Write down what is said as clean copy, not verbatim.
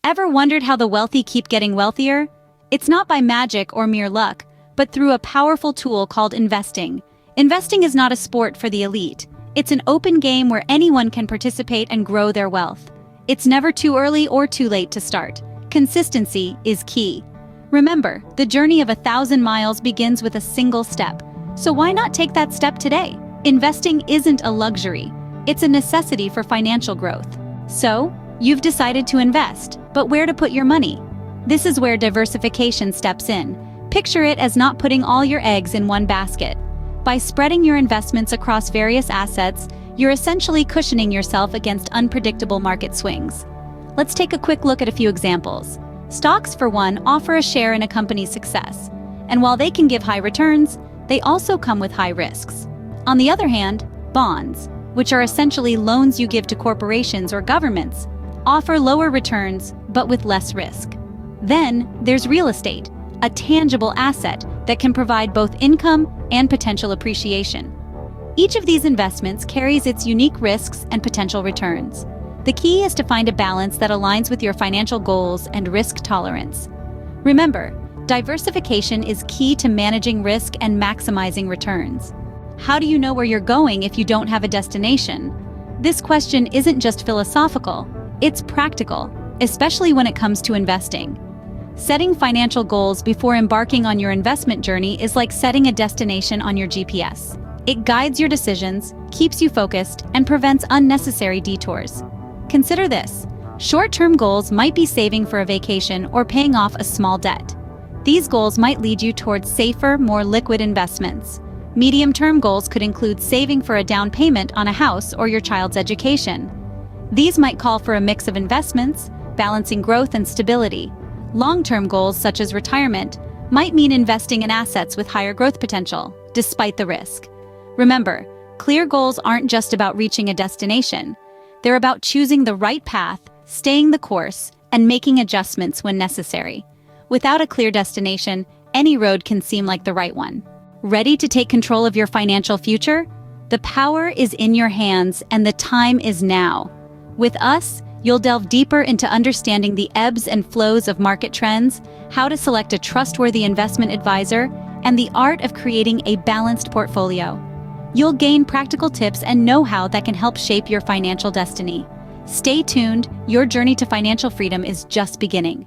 Ever wondered how the wealthy keep getting wealthier? It's not by magic or mere luck, but through a powerful tool called investing. Investing is not a sport for the elite. It's an open game where anyone can participate and grow their wealth. It's never too early or too late to start. Consistency is key. Remember, the journey of 1,000 miles begins with a single step. So why not take that step today? Investing isn't a luxury. It's a necessity for financial growth. So, you've decided to invest, but where to put your money? This is where diversification steps in. Picture it as not putting all your eggs in one basket. By spreading your investments across various assets, you're essentially cushioning yourself against unpredictable market swings. Let's take a quick look at a few examples. Stocks, for one, offer a share in a company's success. And while they can give high returns, they also come with high risks. On the other hand, bonds, which are essentially loans you give to corporations or governments, offer lower returns but with less risk. Then, there's real estate, a tangible asset that can provide both income and potential appreciation. Each of these investments carries its unique risks and potential returns. The key is to find a balance that aligns with your financial goals and risk tolerance. Remember, diversification is key to managing risk and maximizing returns. How do you know where you're going if you don't have a destination? This question isn't just philosophical, it's practical, especially when it comes to investing. Setting financial goals before embarking on your investment journey is like setting a destination on your GPS. It guides your decisions, keeps you focused, and prevents unnecessary detours. Consider this. Short-term goals might be saving for a vacation or paying off a small debt. These goals might lead you towards safer, more liquid investments. Medium-term goals could include saving for a down payment on a house or your child's education. These might call for a mix of investments, balancing growth and stability. Long-term goals, such as retirement, might mean investing in assets with higher growth potential, despite the risk. Remember, clear goals aren't just about reaching a destination. They're about choosing the right path, staying the course, and making adjustments when necessary. Without a clear destination, any road can seem like the right one. Ready to take control of your financial future? The power is in your hands, and the time is now. With us, you'll delve deeper into understanding the ebbs and flows of market trends, how to select a trustworthy investment advisor, and the art of creating a balanced portfolio. You'll gain practical tips and know-how that can help shape your financial destiny. Stay tuned, your journey to financial freedom is just beginning.